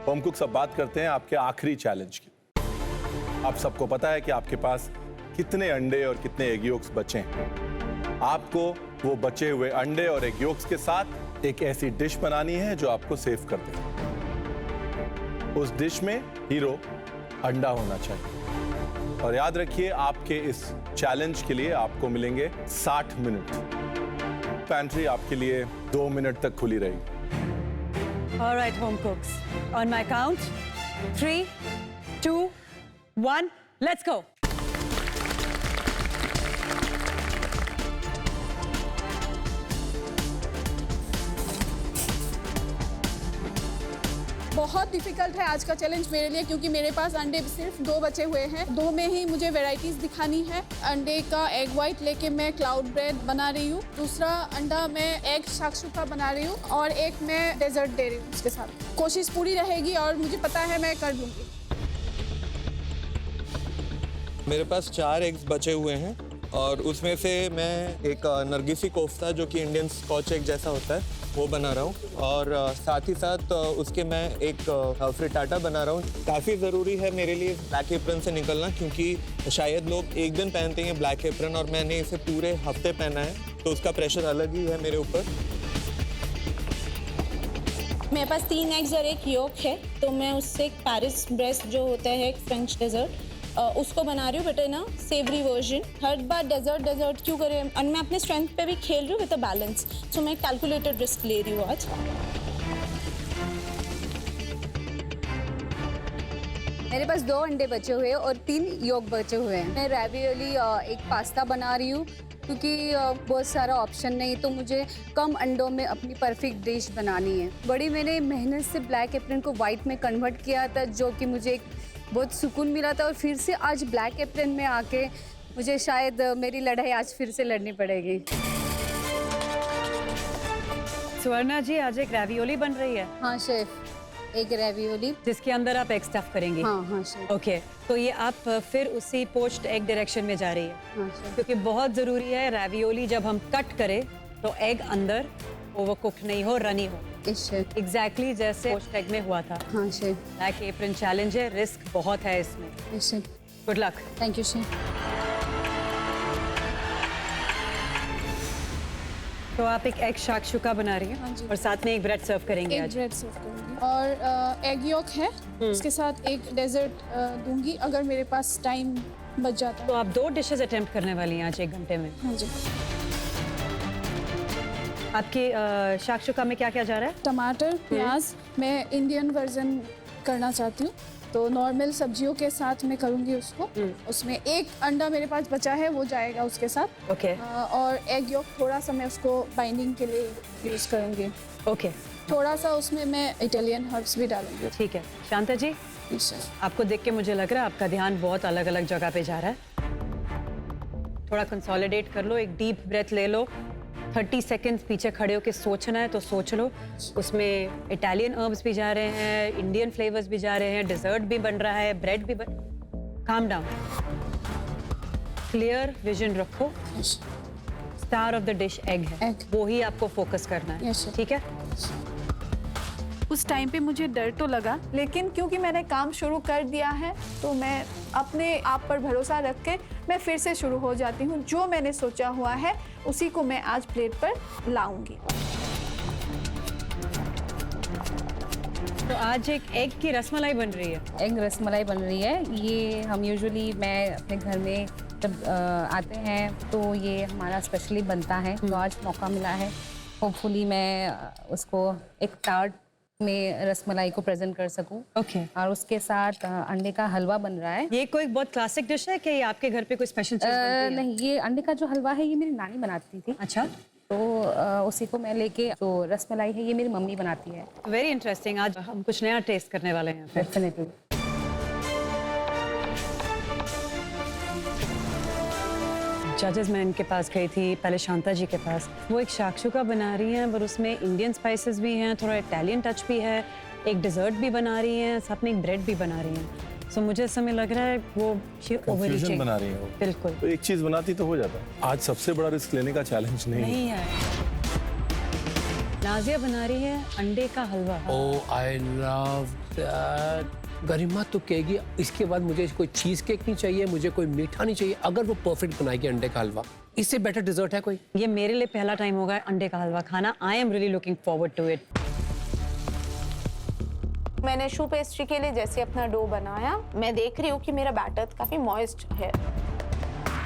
Home कुक्स, अब बात करते हैं आपके आखिरी चैलेंज की। आप सबको पता है कि आपके पास कितने अंडे और कितने एग योक्स बचे हैं। आपको वो बचे हुए अंडे और एग योक्स के साथ एक ऐसी डिश बनानी है जो आपको सेव कर दे। उस डिश में हीरो अंडा होना चाहिए। और याद रखिए, आपके इस चैलेंज के लिए आपको मिलेंगे 60 मिनट। पैंट्री आपके लिए 2 मिनट तक खुली रहेगी। All right, home cooks. On my count, 3, 2, 1, let's go. बहुत डिफिकल्ट है आज का चैलेंज मेरे लिए, क्योंकि मेरे पास अंडे सिर्फ 2 बचे हुए हैं। 2 में ही मुझे वैरायटीज दिखानी है। अंडे का एग वाइट लेके मैं क्लाउड ब्रेड बना रही हूँ, दूसरा अंडा मैं एग शाकशुका बना रही हूँ और एक मैं डेजर्ट दे रही हूँ उसके साथ। कोशिश पूरी रहेगी और मुझे पता है मैं कर लूँगी। मेरे पास 4 एग्स बचे हुए हैं और उसमें से मैं एक नरगिसी कोफ्ता, जो कि इंडियन स्कॉच एग जैसा होता है, वो बना रहा हूँ। और साथ ही साथ उसके मैं एक फ्रिटाटा बना रहा हूँ। काफ़ी ज़रूरी है मेरे लिए ब्लैक एप्रन से निकलना, क्योंकि शायद लोग एक दिन पहनते हैं ब्लैक एप्रन और मैंने इसे पूरे हफ्ते पहना है, तो उसका प्रेशर अलग ही है मेरे ऊपर। मेरे पास 3 एग्स और एक योक है, तो मैं उससे एक पेरिस ब्रेस्ट जो होता है, एक फ्रेंच डेजर्ट, उसको बना रही हूँ, बट ना सेवरी वर्जन। हर बार डेजर्ट क्यों करें, और मैं अपने स्ट्रेंथ पे भी खेल रही हूँ विद अ बैलेंस, सो मैं कैलकुलेटेड रिस्क ले रही हूँ आज। मेरे पास 2 अंडे बचे हुए हैं और 3 योग बचे हुए हैं। मैं रैवियोली एक पास्ता बना रही हूँ, क्योंकि बहुत सारा ऑप्शन नहीं, तो मुझे कम अंडों में अपनी परफेक्ट डिश बनानी है। बड़ी मैंने मेहनत से ब्लैक एप्रन को वाइट में कन्वर्ट किया था, जो कि मुझे एक बहुत सुकून मिला था। और फिर से आज ब्लैक एप्रन में आके मुझे शायद मेरी लड़ाई आज फिर से लड़नी पड़ेगी। स्वर्णा जी, आज एक रैवियोली बन रही है। हाँ शेफ, एक रैवियोली जिसके अंदर आप एग स्टफ करेंगी। हाँ शेफ। ओके, तो ये आप फिर उसी पोच्ड एग डायरेक्शन में जा रही है। हाँ शेफ। क्योंकि बहुत ज़रूरी है रैवियोली जब हम कट करें तो एग अंदर ओवरकुक नहीं हो, रनी हो। एग्जैक्टली जैसे पोच्ड एग में हुआ था। हाँ शेफ। ब्लैक एप्रन चैलेंज है, रिस्क बहुत है इसमें। Good luck. Thank you chef. तो आप एक एग शाकशुका बना रही हैं। हाँ जी। और साथ में एक ब्रेड सर्व करेंगे एक आज। ब्रेड सर्व करूँगी और एग योक है, उसके साथ एक डेजर्ट दूंगी अगर मेरे पास टाइम बच जाता तो है। आप 2 डिशेस अटेम्प्ट करने वाली हैं आज 1 घंटे में। हाँ जी। आपकी शाकशुका में क्या क्या जा रहा है? टमाटर, प्याज, मैं इंडियन वर्जन करना चाहती हूँ, तो नॉर्मल सब्जियों के साथ मैं करूँगी उसको। उसमें एक अंडा मेरे पास बचा है, वो जाएगा उसके साथ। ओके। और एग योक थोड़ा सा मैं उसको बाइंडिंग के लिए यूज़ करूँगी। ओके, थोड़ा सा उसमें मैं इटालियन हर्ब्स भी डालूंगी। ठीक है। शांता जी, आपको देख के मुझे लग रहा है आपका ध्यान बहुत अलग अलग जगह पे जा रहा है। थोड़ा कंसोलिडेट कर लो, एक डीप ब्रेथ ले लो। 30 सेकेंड्स पीछे खड़े होकर सोचना है तो सोच लो। उसमें इटालियन हर्ब्स भी जा रहे हैं, इंडियन फ्लेवर्स भी जा रहे हैं, डिजर्ट भी बन रहा है, ब्रेड भी बन। काम डाउन, क्लियर विजन रखो। Star of the dish egg है, वो ही आपको फोकस करना है। ठीक है। उस टाइम पे मुझे डर तो लगा, लेकिन क्योंकि मैंने काम शुरू कर दिया है, तो मैं अपने आप पर भरोसा रख के मैं फिर से शुरू हो जाती हूँ। जो मैंने सोचा हुआ है उसी को मैं आज प्लेट पर लाऊंगी। तो आज एक एग की रसमलाई बन रही है। एग रसमलाई बन रही है। ये हम यूजुअली मैं अपने घर में जब आते हैं तो ये हमारा स्पेशली बनता है, तो आज मौका मिला है। होपफुली मैं उसको एक टार्ट में रसमलाई को प्रेजेंट कर सकूं। ओके। और उसके साथ अंडे का हलवा बन रहा है। ये कोई बहुत क्लासिक डिश है कि ये आपके घर पे कोई स्पेशल चीज बनती है? नहीं, ये अंडे का जो हलवा है ये मेरी नानी बनाती थी। अच्छा। तो उसी को मैं लेके, जो रसमलाई है ये मेरी मम्मी बनाती है। Very interesting. आज हम कुछ नया टेस्ट करने वाले हैं। डेफिनेटली। जजेस मैं इनके पास गई थी पहले, शांता जी के पास। वो एक शाकशुका बना रही हैं, पर उसमें इंडियन स्पाइसेस भी हैं, थोड़ा इटालियन टच भी है, एक डिज़र्ट भी बना रही हैं, साथ में एक ब्रेड भी बना रही हैं। सो मुझे समय लग रहा है वो कंफ्यूजन बना रही है वो। बिल्कुल। तो एक चीज़ बनाती तो हो जाता। आज सबसे बड़ा रिस्क लेने का चैलेंज नहीं है। नाजिया बना रही है अंडे का हलवा। Oh, I love गरिमा तो कहेगी इसके बाद मुझे कोई चीज़ केक नहीं चाहिए, मुझे कोई मीठा नहीं चाहिए, अगर वो परफेक्ट बनाएगी अंडे का हलवा। इससे बेटर डिजर्ट है कोई? ये मेरे लिए पहला टाइम होगा अंडे का हलवा खाना। I am really looking forward to it. मैंने शू पेस्ट्री के लिए जैसे अपना डो बनाया, मैं देख रही हूँ कि मेरा बैटर काफ़ी मॉइस्ट है।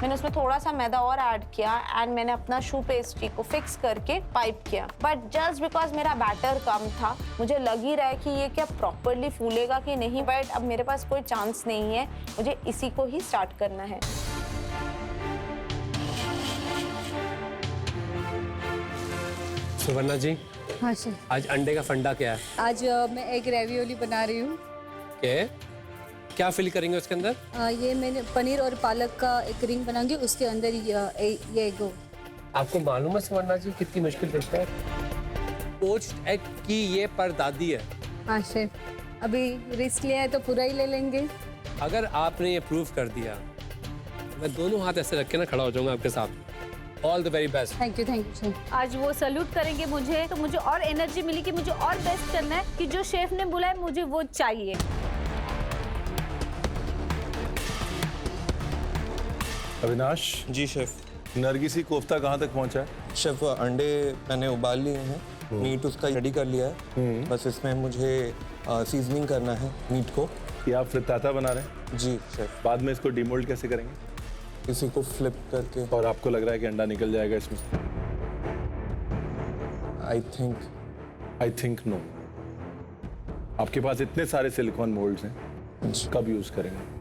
मैंने उसमें थोड़ा सा मैदा और ऐड किया एंड मैंने अपना शू पेस्ट्री को फिक्स करके पाइप किया। बट जस्ट बिकॉज मेरा बैटर कम था, मुझे लग ही रहा है कि ये क्या प्रॉपरली फूलेगा कि नहीं, बट अब मेरे पास कोई चांस नहीं है, मुझे इसी को ही स्टार्ट करना है। सुवर्णा जी, हाँ सर। आज अंडे का फंडा क्या है? आज मैं एक रेवियोली बना रही हूँ। क्या फिल करेंगे उसके अंदर? ये मैंने पनीर और पालक का एक रिंग बनाऊंगी, उसके अंदर ये एग। आपको मालूम है सुवर्णा जी कितनी मुश्किल दिखता है? पोच्ड एग की ये परदादी है। हाँ शेफ, अभी रिस्क लिया है तो पूरा ही ले लेंगे। अगर आपने ये प्रूव कर दिया, मैं दोनों हाथ ऐसे रख के ना खड़ा हो जाऊंगा आपके साथ। All the very best. Thank you chef. आज वो सैल्यूट करेंगे मुझे, तो मुझे और एनर्जी मिली कि मुझे और बेस्ट करना है, कि जो शेफ ने बोला है मुझे वो चाहिए। अविनाश जी शेफ। नरगिसी कोफ्ता कहाँ तक पहुँचा है? शेफ अंडे मैंने उबाल लिए हैं, मीट उसका रेडी कर लिया है, बस इसमें मुझे सीजनिंग करना है मीट को। कि आप फ्रिताता बना रहे हैं? जी शेफ। बाद में इसको डिमोल्ड कैसे करेंगे? इसी को फ्लिप करके। और आपको लग रहा है कि अंडा निकल जाएगा इसमें से? I think no. आपके पास इतने सारे सिलिकॉन मोल्ड्स हैं, कब यूज करेंगे?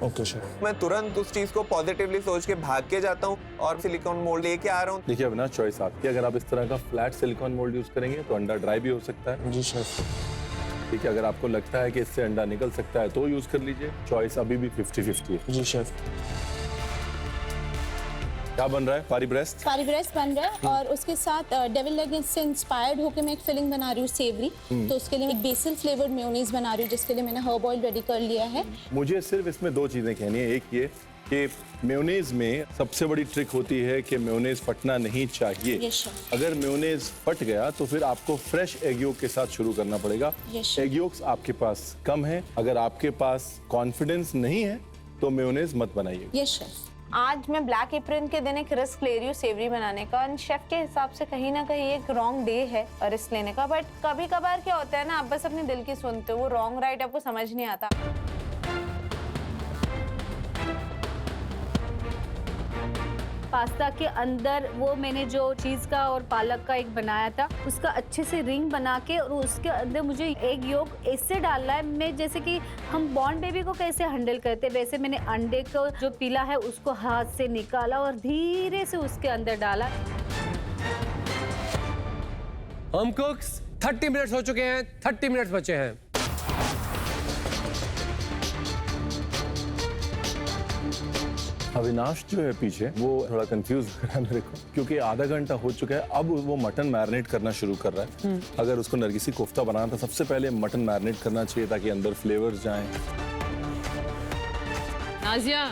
Okay chef. मैं तुरंत उस चीज को पॉजिटिवली सोच के भाग के जाता हूँ और सिलिकॉन मोल्ड लेके आ रहा हूँ। देखिए अविनाश, चॉइस आपकी। अगर आप इस तरह का फ्लैट सिलिकॉन मोल्ड यूज करेंगे तो अंडा ड्राई भी हो सकता है। जी शेफ। ठीक है, अगर आपको लगता है कि इससे अंडा निकल सकता है तो यूज कर लीजिए। चॉइस अभी भी 50-50 है। जी शेफ। क्या बन रहा है? पारी ब्रेस्ट? पारी ब्रेस्ट बन रहा है और उसके साथ डेविल लेग से इंस्पायर्ड होकर मैं एक फिलिंग बना रही हूँ सेवरी। तो उसके लिए एक बेसिल फ्लेवर्ड मेयोनीज बना रही हूँ, जिसके लिए मैंने हर्ब ऑयल रेडी कर लिया है। मुझे सिर्फ इसमें दो चीजें कहनी है। एक ये कि मेयोनीज में सबसे बड़ी ट्रिक होती है कि मेयोनीज फटना नहीं चाहिए। Yes, sir. अगर मेयोनीज फट गया तो फिर आपको फ्रेश एग योक के साथ शुरू करना पड़ेगा। Yes, sir. एग योक्स आपके पास कम है। अगर आपके पास कॉन्फिडेंस नहीं है तो मेयोनीज मत बनाइए। Yes chef. आज मैं ब्लैक एप्रन के दिन एक रिस्क ले रही हूँ सेवरी बनाने का। शेफ के हिसाब से कहीं ना कहीं एक रॉन्ग डे है रिस्क लेने का, बट कभी कभार क्या होता है ना, आप बस अपने दिल की सुनते हो, वो रॉन्ग राइट आपको समझ नहीं आता। पास्ता के अंदर वो मैंने जो चीज़ का और पालक का एक बनाया था, उसका अच्छे से रिंग बना के और उसके अंदर मुझे एग योक ऐसे डालना है, मैं जैसे कि हम बॉर्न बेबी को कैसे हैंडल करते हैं वैसे मैंने अंडे को जो पीला है उसको हाथ से निकाला और धीरे से उसके अंदर डाला। होम कुक्स 30 मिनट्स हो चुके हैं, 30 मिनट्स बचे हैं। अविनाश जो है पीछे वो थोड़ा कंफ्यूज हो रहा है मेरे को, क्योंकि आधा घंटा हो चुका है। अब वो मटन मैरिनेट करना शुरू कर रहा है। अगर उसको नरगिसी कोफ्ता बनाना था, सबसे पहले मटन मैरिनेट करना चाहिए ताकि अंदर फ्लेवर्स जाएं। नाजिया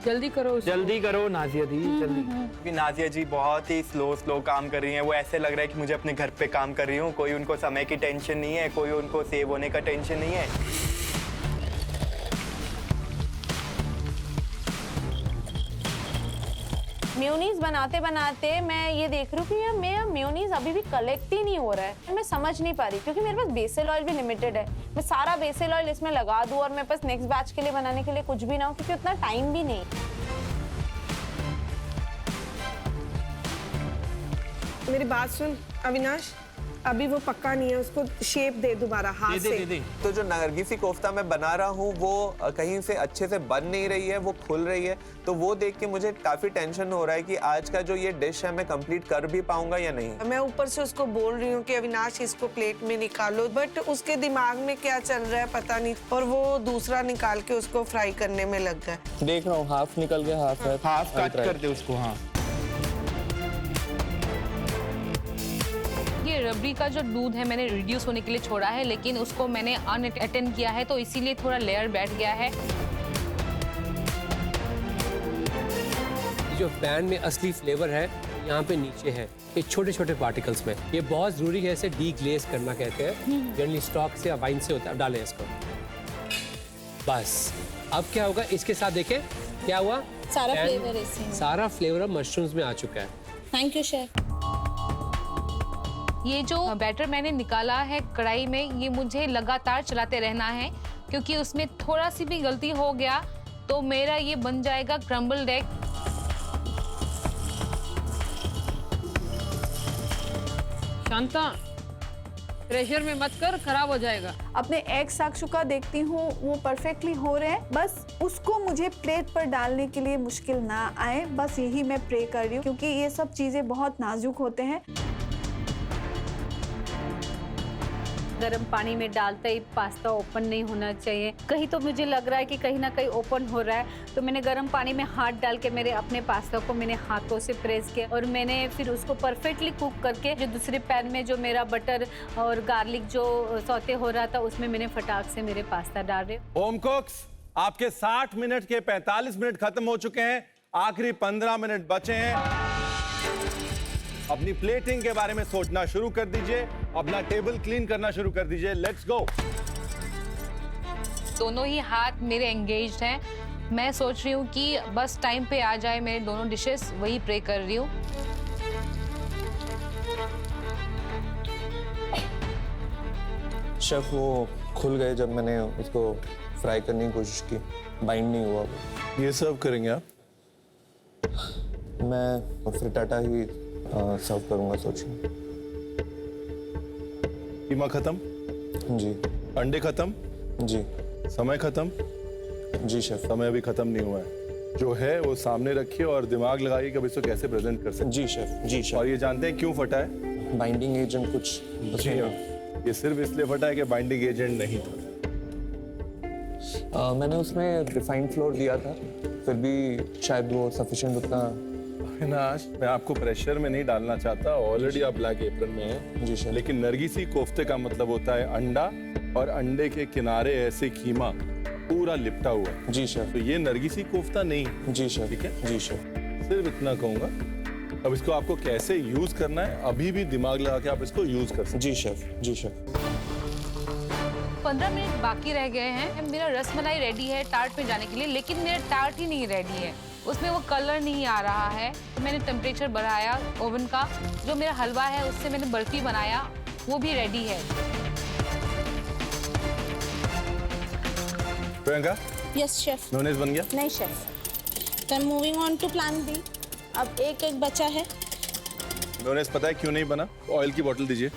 जल्दी करो जल्दी करो नाजिया दी, जल्दी। नाजिया जी बहुत ही स्लो काम कर रही हैं। वो ऐसे लग रहा है कि मुझे अपने घर पे काम कर रही हूँ। कोई उनको समय की टेंशन नहीं है, कोई उनको सेव होने का टेंशन नहीं है। मेयोनीज बनाते बनाते मैं ये देख रही हूँ कि यार मेरा मेयोनीज अभी भी कलेक्ट ही नहीं हो रहा है। मैं समझ नहीं पा रही क्योंकि मेरे पास बेसिल ऑयल भी लिमिटेड है। मैं सारा बेसिल ऑयल इसमें लगा दूँ और मेरे पास नेक्स्ट बैच के लिए बनाने के लिए कुछ भी ना हो, क्योंकि उतना टाइम भी नहीं। मेरी बात सुन अविनाश, अभी वो पक्का नहीं है, उसको शेप दे दोबारा हाथ से। तो जो नरगिसी कोफ्ता मैं बना रहा हूँ वो कहीं से अच्छे से बन नहीं रही है, वो खुल रही है। तो वो देख के मुझे काफी टेंशन हो रहा है कि आज का जो ये डिश है मैं कंप्लीट कर भी पाऊंगा या नहीं। मैं ऊपर से उसको बोल रही हूँ कि अविनाश इसको प्लेट में निकालो, बट उसके दिमाग में क्या चल रहा है पता नहीं, और वो दूसरा निकाल के उसको फ्राई करने में लग गया। देख रहा हूँ हाफ निकल गया, हाफ कट कर दे उसको। हाँ, ये रबड़ी का जो दूध है मैंने रिड्यूस होने के लिए छोड़ा है, लेकिन उसको मैंने अनअटेंड किया है तो इसीलिए थोड़ा लेयर बैठ गया है। जो पैन में असली फ्लेवर है यहाँ पे नीचे है, ये छोटे छोटे पार्टिकल्स में। ये बहुत जरूरी है, इसे डी ग्लेज करना कहते हैं। जनरली स्टॉक से या वाइन से होता है। डालें इसको, बस। अब क्या होगा इसके साथ, देखें क्या हुआ, सारा फ्लेवर इसमें, सारा फ्लेवर मशरूम्स में आ चुका है। Thank you chef. ये जो बैटर मैंने निकाला है कढ़ाई में, ये मुझे लगातार चलाते रहना है, क्योंकि उसमें थोड़ा सी भी गलती हो गया तो मेरा ये बन जाएगा क्रम्बल्ड एग। शांता, प्रेशर में मत कर, खराब हो जाएगा। अपने एग शाकशुका देखती हूँ वो परफेक्टली हो रहे हैं, बस उसको मुझे प्लेट पर डालने के लिए मुश्किल ना आए, बस यही मैं प्रे कर रही हूँ, क्योंकि ये सब चीज़ें बहुत नाजुक होते हैं। गर्म पानी में डालते ही पास्ता ओपन नहीं होना चाहिए। कहीं तो मुझे लग रहा है कि कहीं ना कहीं ओपन हो रहा है, तो मैंने गर्म पानी में हाथ डाल के मेरे अपने पास्ता को मैंने हाथों से प्रेस किया और मैंने फिर उसको परफेक्टली कुक करके जो दूसरे पैन में जो मेरा बटर और गार्लिक जो सौते हो रहा था उसमें मैंने फटाक से मेरे पास्ता डाल रहे। होम कुक्स, आपके 60 मिनट के 45 मिनट खत्म हो चुके हैं, आखिरी 15 मिनट बचे हैं। अपनी प्लेटिंग के बारे में सोचना शुरू कर दीजिए, अपना टेबल क्लीन करना शुरू कर दीजिए। Let's go. दोनों ही हाथ मेरे एंगेज्ड हैं। मैं सोच रही हूँ कि बस टाइम पे आ जाए मेरे दोनों डिशेस, वही प्रे कर रही हूँ। शेफ वो खुल गए जब मैंने उसको फ्राई करने की कोशिश की, बाइंड नहीं हुआ वो। ये सर्व करेंगे आप? मैं फ्रिटाटा ही सर्व करूंगा सोचिए। कीमा खत्म? जी। अंडे खत्म? जी। समय खत्म? जी शेफ। समय अभी खत्म नहीं हुआ है, जो है वो सामने रखिए और दिमाग लगाइए कि अब इसको कैसे प्रेजेंट कर सकते हैं। जी शेफ। जी शेफ। और ये जानते हैं क्यों फटा है? बाइंडिंग एजेंट कुछ जी हाँ, ये सिर्फ इसलिए फटा है कि बाइंडिंग एजेंट नहीं था। मैंने उसमें रिफाइंड फ्लोर दिया था, फिर भी शायद वो सफिशिएंट उतना। अविनाश, मैं आपको प्रेशर में नहीं डालना चाहता, ऑलरेडी आप ब्लैक एप्रन में हैं। जी शेफ। लेकिन नरगिसी कोफ्ते का मतलब होता है अंडा और अंडे के किनारे ऐसे कीमा पूरा लिपटा हुआ। जी शेफ। तो ये नरगिसी कोफ्ता नहीं। जी शेफ। ठीक है? जी शेफ। सिर्फ इतना कहूंगा। अब इसको आपको कैसे यूज करना है, अभी भी दिमाग लगा के आप इसको यूज कर सकते हैं। जी शेफ। जी शेफ। 15 मिनट बाकी रह गए हैं। मेरा रसमलाई रेडी है टार्ट में जाने के लिए, लेकिन मेरा टार्ट ही नहीं रेडी है, उसमें वो कलर नहीं आ रहा है। तो मैंने टेम्परेचर बढ़ाया ओवन का। जो मेरा हलवा है उससे मैंने बर्फी बनाया, वो भी रेडी है। Priyanka, yes chef. मेयोनेज़ बन गया? नहीं शेफ। तो moving on to plan B. अब एक बचा है। मेयोनेज़ पता है क्यों नहीं बना? ऑयल की बोतल दीजिए।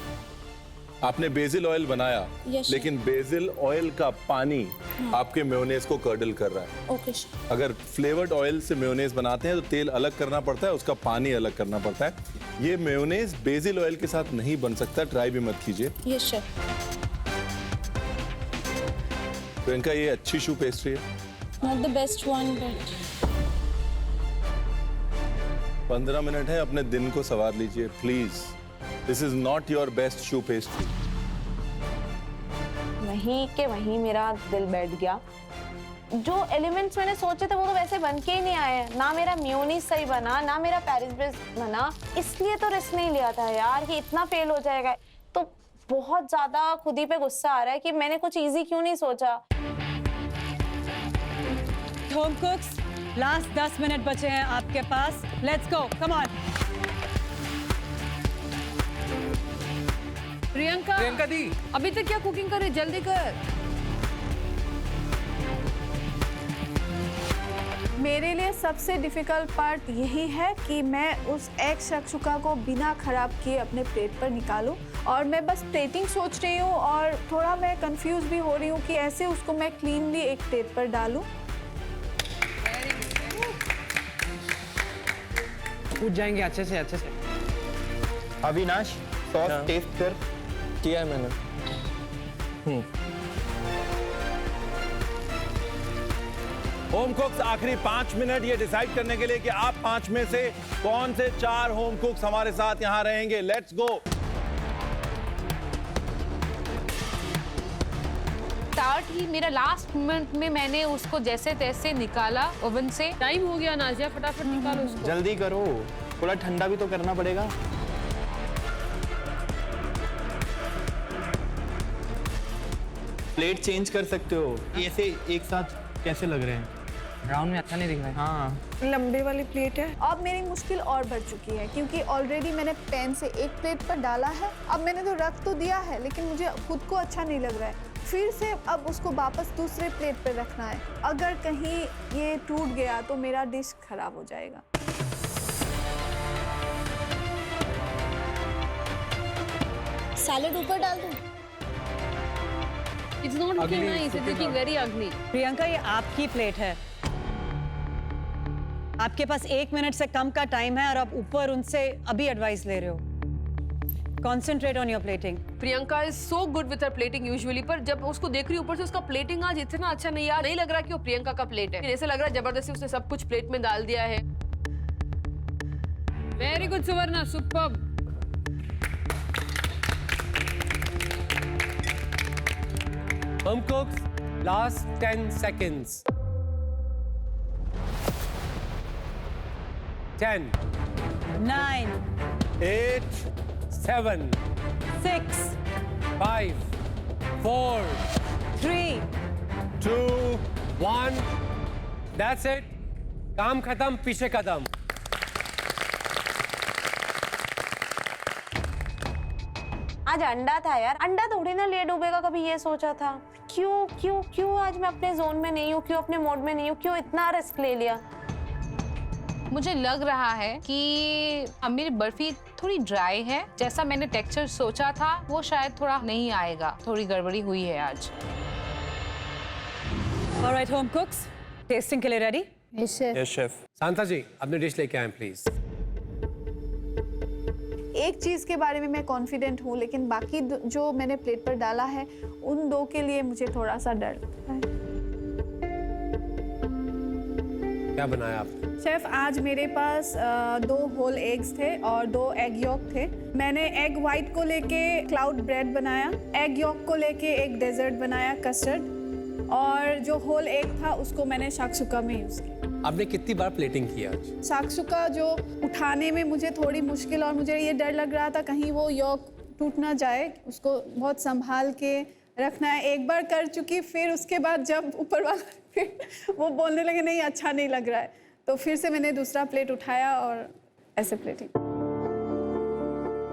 आपने बेसिल ऑयल बनाया, Yes, लेकिन बेसिल ऑयल का पानी आपके मेयोनेज़ को कर्डल कर रहा है। Okay chef. अगर फ्लेवर्ड ऑयल से मेयोनेज़ बनाते हैं तो तेल अलग करना पड़ता है, उसका पानी अलग करना पड़ता है। ये मेयोनेज़ बेसिल ऑयल के साथ नहीं बन सकता, ट्राई भी मत कीजिए। Yes chef. प्रियंका, ये अच्छी शू पेस्ट्री है। Not the best one but 15 minute है, अपने दिन को सवार लीजिए please. This is not your best shoe pastry. वहीं के वहीं मेरा दिल बैठ गया। जो एलिमेंट्स मैंने सोचे थे वो तो वैसे बन के ही नहीं आए। ना मेरा मेयोनीज सही बना, ना मेरा पेरिस ब्रेड बना। इसलिए तो रिस्क नहीं लिया था यार कि इतना फेल हो जाएगा। तो बहुत ज्यादा खुद ही पे गुस्सा आ रहा है कि मैंने कुछ इजी क्यों नहीं सोचा। होम कुक्स, लास्ट 10 मिनट बचे हैं आपके पास। Let's go, come on. Priyanka दी, अभी तक क्या कुकिंग कर रही, जल्दी कर। मेरे लिए सबसे डिफिकल्ट पार्ट यही है कि मैं उस एग शकशुका को बिना खराब किए अपने प्लेट पर निकालूं। और मैं बस प्लेटिंग सोच रही हूँ और थोड़ा मैं कंफ्यूज भी हो रही हूँ कि ऐसे उसको मैं क्लीनली एक प्लेट पर डालूं। उठ जाएंगे अच्छे से अच्छे से। अविनाश, सॉस टेस्ट कर। किया है मैंने। होम कुक्स, आखिरी 5 मिनट ये डिसाइड करने के लिए कि आप 5 में से कौन से 4 होम कुक्स हमारे साथ यहां रहेंगे। Let's go. टार्ट ही मेरा लास्ट मोमेंट में मैंने उसको जैसे तैसे निकाला ओवन से। टाइम हो गया नाजिया, फटाफट निकालो उसको। जल्दी करो। थोड़ा ठंडा भी तो करना पड़ेगा। प्लेट चेंज कर सकते हो। ऐसे एक साथ कैसे लग रहे हैं? ब्राउन में अच्छा नहीं दिख रहा है। हाँ, लंबे वाली प्लेट है। अब मेरी मुश्किल और बढ़ चुकी है क्योंकि ऑलरेडी मैंने पैन से एक प्लेट पर डाला है। अब मैंने तो रख तो दिया है लेकिन मुझे खुद को अच्छा नहीं लग रहा है। फिर से अब उसको वापस दूसरे प्लेट पर रखना है। अगर कहीं ये टूट गया तो मेरा डिश खराब हो जाएगा। सैलेड ऊपर डाल दूं? It's not looking nice. It's looking very ugly. Priyanka, ये आपकी प्लेट है। आपके पास 1 मिनट से कम का टाइम है और आप ऊपर उनसे अभी एडवाइस ले रहे हो। Concentrate on your plating. Priyanka is so good with her plating usually, पर जब उसको देख रही हूँ ऊपर से उसका प्लेटिंग आज इतना अच्छा नहीं यार, नहीं लग रहा कि वो प्रियंका का प्लेट है। ऐसे लग रहा है जबरदस्ती उसने सब कुछ प्लेट में डाल दिया है। Very good Suvarna, superb. Home cooks, last 10 seconds. 10, 9, 8, 7, 6, 5, 4, 3, 2, 1. That's it. काम खत्म, पीछे कदम। आज अंडा था यार, अंडा थोड़ी ना ले डूबेगा, कभी ये सोचा था। क्यों क्यों क्यों आज मैं अपने जोन में नहीं हूँ, क्यों अपने मोड में नहीं हूँ, क्यों इतना रिस्क ले लिया? मुझे लग रहा है कि अब मेरी बर्फी थोड़ी ड्राई है। जैसा मैंने टेक्सचर सोचा था वो शायद थोड़ा नहीं आएगा, थोड़ी गड़बड़ी हुई है आज। Alright, home cooks, tasting के लिए ready? Yes, chef. Yes chef. Shanta ji, अपनी डिश लेके आए प्लीज। एक चीज़ के बारे में मैं कॉन्फिडेंट हूँ लेकिन बाकी जो मैंने प्लेट पर डाला है उन दो के लिए मुझे थोड़ा सा डर लगता है। क्या बनाया आपने? शेफ, आज मेरे पास 2 होल एग्स थे और 2 एग यॉक थे। मैंने एग वाइट को लेके क्लाउड ब्रेड बनाया, एग यॉक को लेके एक डेजर्ट बनाया, कस्टर्ड, और जो होल एग था उसको मैंने शाकशुका में यूज़ किया। आपने कितनी बार प्लेटिंग किया आज? शाकशुका जो उठाने में मुझे थोड़ी मुश्किल और मुझे ये डर लग रहा था कहीं वो यॉक टूट ना जाए, उसको बहुत संभाल के रखना है। एक बार कर चुकी, फिर उसके बाद जब ऊपर वाला फिर वो बोलने लगे नहीं अच्छा नहीं लग रहा है, तो फिर से मैंने दूसरा प्लेट उठाया और ऐसे प्लेटिंग।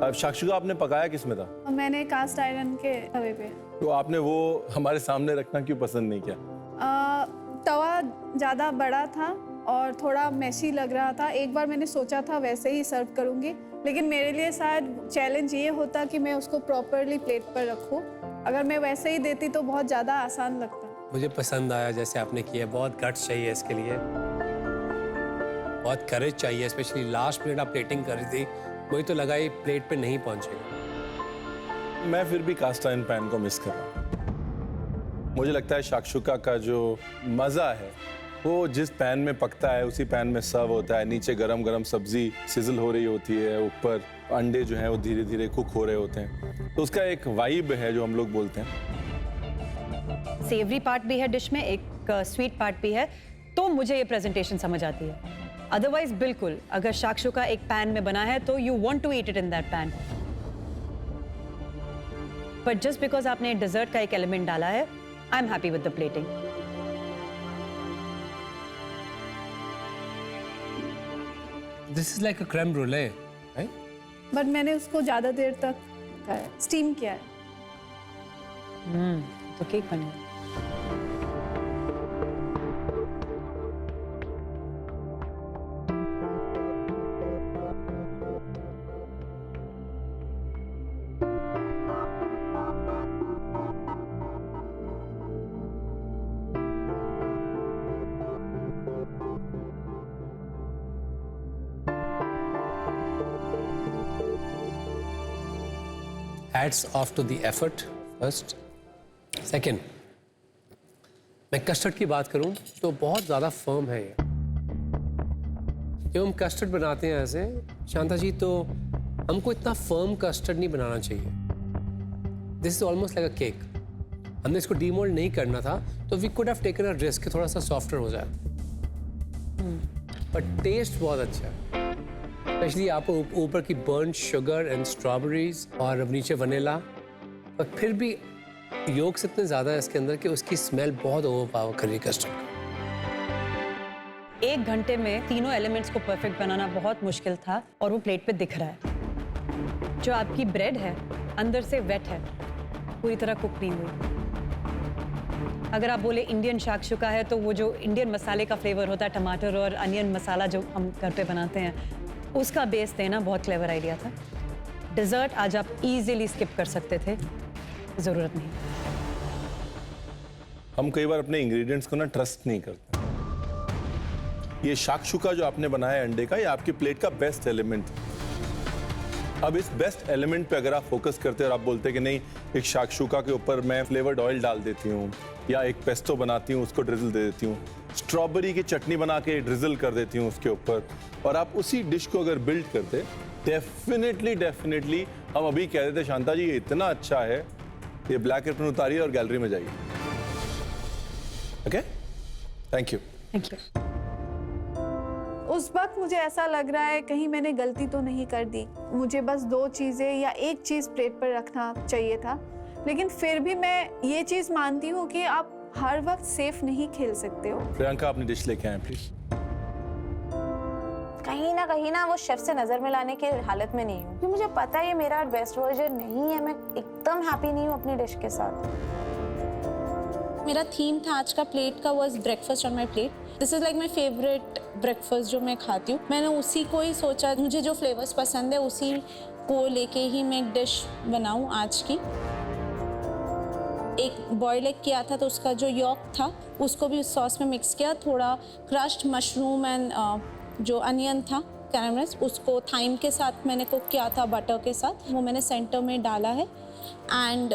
अब शाकशुका आपने पकाया किस में था? मैंने कास्ट आयरन के तवे पे। तो आपने वो हमारे सामने रखना क्यों पसंद नहीं किया? तवा ज़्यादा बड़ा था और थोड़ा मैशी लग रहा था। एक बार मैंने सोचा था वैसे ही सर्व करूँगी, लेकिन मेरे लिए शायद चैलेंज ये होता कि मैं उसको प्रॉपरली प्लेट पर रखूँ। अगर मैं वैसे ही देती तो बहुत ज़्यादा आसान लगता। मुझे पसंद आया जैसे आपने किया। बहुत गट्स चाहिए इसके लिए, बहुत करेज चाहिए, स्पेशली लास्ट मिनट आप प्लेटिंग कर रही थी, मुझे तो लगा ये प्लेट पे नहीं पहुंचेगा। मैं फिर भी कास्ट आयरन पैन को मिस कर रहा हूँ। मुझे लगता है शाकशुका का जो मज़ा है वो जिस पैन में पकता है उसी पैन में सर्व होता है। नीचे गरम गरम सब्जी सिजल हो रही होती है, ऊपर अंडे जो हैं वो धीरे धीरे कुक हो रहे होते हैं, तो उसका एक वाइब है जो हम लोग बोलते हैं। सेवरी पार्ट भी है डिश में, एक स्वीट पार्ट भी है, तो मुझे ये प्रेजेंटेशन समझ आती है। अदरवाइज बिल्कुल, अगर शाकशुका एक पैन में बना है तो you want to eat it in that pan, but just because आपने डेजर्ट का एक एलिमेंट डाला है, I am happy with the plating. This is like a creme brulee, right? But मैंने उसको ज़्यादा देर तक स्टीम किया है। तो केक बनेगा। Hats off to the effort first. Second, मैं कस्टर्ड की बात करूं तो बहुत ज़्यादा फर्म है ये। जब हम कस्टर्ड बनाते हैं ऐसे शांता जी, तो हमको इतना फर्म कस्टर्ड नहीं बनाना चाहिए। This is almost like a cake. हमने इसको डीमोल्ड नहीं करना था, तो we could have taken a risk थोड़ा सा सॉफ्टर हो जाए, बट टेस्ट बहुत अच्छा है। स्पेशली आपको ऊपर की बर्न शुगर एंड स्ट्रॉबेरीज और नीचे वनीला, और फिर भी योग्स इतने ज़्यादा है इसके अंदर कि उसकी स्मेल बहुत ओवरपावर कर रही है कस्टमर को। 1 घंटे में तीनों एलिमेंट्स को परफेक्ट बनाना बहुत मुश्किल था और वो प्लेट पे दिख रहा है। जो आपकी ब्रेड है अंदर से वेट है, पूरी तरह कुक नहीं हुई। अगर आप बोले इंडियन शाकशुका है तो वो जो इंडियन मसाले का फ्लेवर होता है, टमाटर और अनियन मसाला जो हम घर पे बनाते हैं, उसका बेस देना बहुत क्लेवर आइडिया था। डिज़र्ट आज आप इजीली स्किप कर सकते थे, ज़रूरत नहीं। हम कई बार अपने इंग्रेडिएंट्स को ना ट्रस्ट नहीं करते। ये शाकशुका जो आपने बनाया है अंडे का, ये आपकी प्लेट का बेस्ट एलिमेंट है। अब इस बेस्ट एलिमेंट पे अगर आप फोकस करते हैं और आप बोलते हैं कि नहीं, एक शाकशुका के ऊपर मैं फ्लेवर्ड ऑयल डाल देती हूँ, या एक पेस्टो बनाती हूँ उसको ड्रिजल दे देती हूँ, स्ट्रॉबेरी की चटनी बना के ड्रिजल कर देती हूँ उसके ऊपर, और आप उसी डिश को अगर बिल्ड करते, डेफिनेटली हम अभी कह देते शांता जी ये इतना अच्छा है, ये ब्लैक एप्पल उतारिए और गैलरी में जाइए। Okay, thank you. Thank you. उस वक्त मुझे ऐसा लग रहा है कहीं मैंने गलती तो नहीं कर दी, मुझे बस 2 चीज़ें या एक चीज़ प्लेट पर रखना चाहिए था। लेकिन फिर भी मैं ये चीज़ मानती हूँ कि आप हर वक्त सेफ नहीं खेल सकते हो। प्रियंका अपनी डिश लेके आए प्लीज। कहीं ना वो शेफ से नजर मिलाने की हालत में नहीं हूँ, क्योंकि मुझे पता है ये मेरा बेस्ट वर्जन नहीं है। मैं एकदम हैप्पी नहीं हूँ अपनी डिश के साथ। मेरा थीम था आज का प्लेट का was breakfast on my plate. This is like my favourite breakfast जो मैं खाती हूँ। मैंने उसी को ही सोचा, मुझे जो फ्लेवर्स पसंद है उसी को लेके ही मैं एक डिश बनाऊँ आज की। एक बॉयल एग किया था तो उसका जो यॉक था उसको भी उस सॉस में मिक्स किया, थोड़ा क्रश्ड मशरूम एंड जो अनियन था कैरमलाइज्ड, उसको थाइम के साथ मैंने कुक किया था बटर के साथ, वो मैंने सेंटर में डाला है। एंड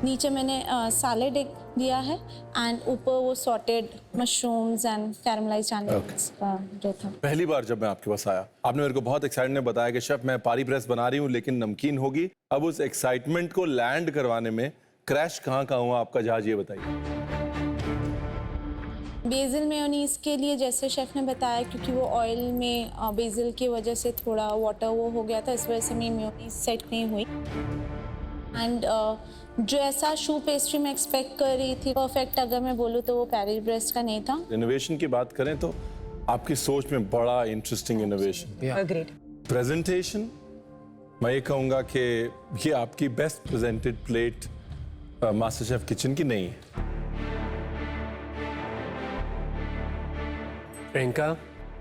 नीचे मैंने सैलेड एग दिया है एंड ऊपर वो सॉटेड मशरूम्स एंड कैरमलाइज्ड अनियंस का जो था। पहली बार जब मैं आपके पास आया, आपने मेरे को बहुत एक्साइटेड ने बताया कि शेफ मैं पारी प्रेस बना रही हूँ लेकिन नमकीन होगी। अब उस एक्साइटमेंट को लैंड करवाने में क्रैश कहाँ हुआ आपका जहाज, ये बताइए। बेसिल मेयोनीज के लिए जैसे शेफ ने बताया, क्योंकि वो ऑयल में बेसिल की वजह से थोड़ा वाटर वो हो गया था, इस वजह से मेरी मेयोनीज सेट नहीं हुई। एंड जो ऐसा शू पेस्ट्री मैं एक्सपेक्ट कर रही थी परफेक्ट, अगर मैं बोलूँ तो वो पेरिस ब्रेस्ट का नहीं था। इनोवेशन की बात करें तो आपकी सोच में बड़ा इंटरेस्टिंग इनोवेशन। अग्रीड। प्रेजेंटेशन, मैं ये कहूँगा कि ये आपकी best presented plate master chef kitchen की नहीं है। प्रियंका,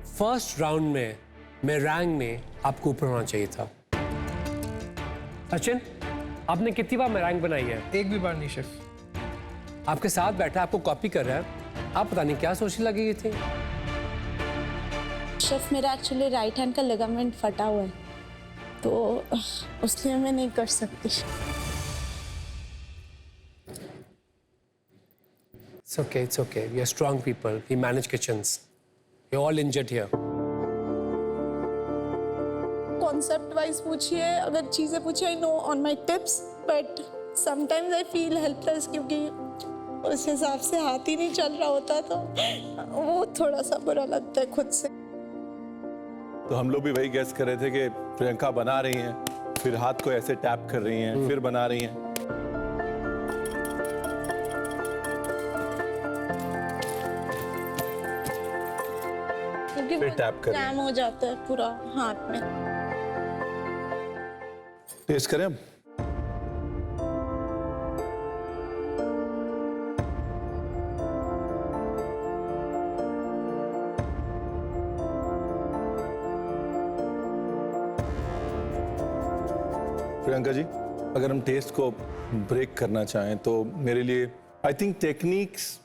फर्स्ट राउंड में मेरैंग में आपको ऊपर होना चाहिए था। सचिन, आपने कितनी बार मेरैंग बनाई है? एक भी बार नहीं शेफ। आपके साथ बैठा आपको कॉपी कर रहा है, आप पता नहीं क्या सोचने लगी थी। शेफ, मेरा एक्चुअली राइट हैंड का लिगामेंट फटा हुआ है तो उसलिए मैं नहीं कर सकती। It's okay. We are strong people. We manage kitchens. You're all injured here. Concept wise पूछिए, अगर चीज़ें पूछिए, I know on my tips, but sometimes I feel helpless क्योंकि उस हिसाब से हाथ ही नहीं चल रहा होता, तो वो थोड़ा सा बुरा लगता है खुद से। तो हम लोग भी वही गेस कर रहे थे कि प्रियंका बना रही हैं, फिर हाथ को ऐसे टैप कर रही हैं, फिर बना रही हैं। फिर टैप कर जैम हो जाता है पूरा हाथ में। टेस्ट करें अब। प्रियंका जी, अगर हम टेस्ट को ब्रेक करना चाहें तो मेरे लिए आई थिंक टेक्निक्स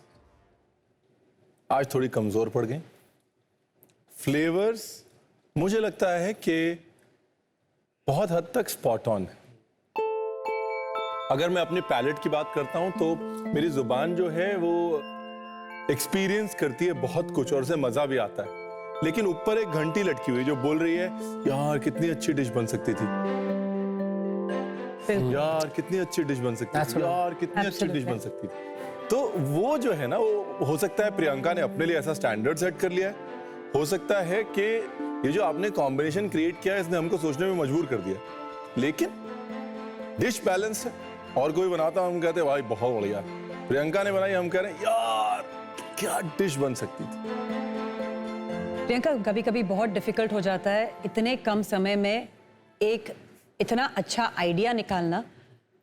आज थोड़ी कमजोर पड़ गई। फ्लेवर्स मुझे लगता है कि बहुत हद तक स्पॉट ऑन है। अगर मैं अपने पैलेट की बात करता हूं तो मेरी जुबान जो है वो एक्सपीरियंस करती है बहुत कुछ और उसे मजा भी आता है, लेकिन ऊपर एक घंटी लटकी हुई जो बोल रही है यार कितनी अच्छी डिश बन सकती थी, यार कितनी अच्छी डिश बन सकती थी, यार कितनी अच्छी डिश बन सकती थी। तो वो जो है ना, वो हो सकता है प्रियंका ने अपने लिए ऐसा स्टैंडर्ड सेट कर लिया है, हो सकता है कि ये जो आपने कॉम्बिनेशन क्रिएट किया है इसने हमको सोचने में मजबूर कर दिया, लेकिन डिश बैलेंस है। और कोई बनाता हम कहते भाई बहुत बढ़िया, प्रियंका ने बनाई हम कह रहे हैं यार क्या डिश बन सकती थी। प्रियंका, कभी कभी बहुत डिफिकल्ट हो जाता है इतने कम समय में एक इतना अच्छा आइडिया निकालना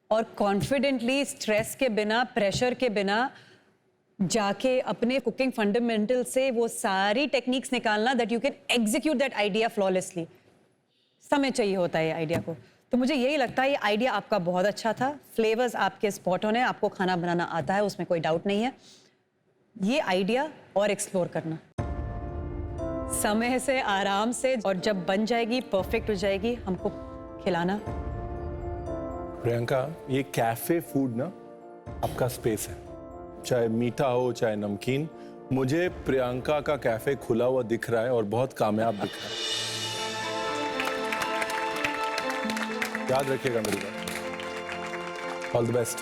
और कॉन्फिडेंटली, स्ट्रेस के बिना, प्रेशर के बिना जाके अपने कुकिंग फंडामेंटल से वो सारी टेक्निक्स निकालना that you can execute that idea flawlessly. समय चाहिए होता है ये आइडिया को। तो मुझे यही लगता है ये आइडिया आपका बहुत अच्छा था, फ्लेवर्स आपके स्पॉट ऑन है, आपको खाना बनाना आता है, उसमें कोई डाउट नहीं है। ये आइडिया और एक्सप्लोर करना समय से, आराम से, और जब बन जाएगी, परफेक्ट हो जाएगी, हमको खिलाना। प्रियंका, ये कैफे फूड ना आपका स्पेस है, चाहे मीठा हो चाहे नमकीन। मुझे प्रियंका का कैफे खुला हुआ दिख रहा है और बहुत कामयाब दिख रहा है। याद रखिएगा मेरी बात। All the best.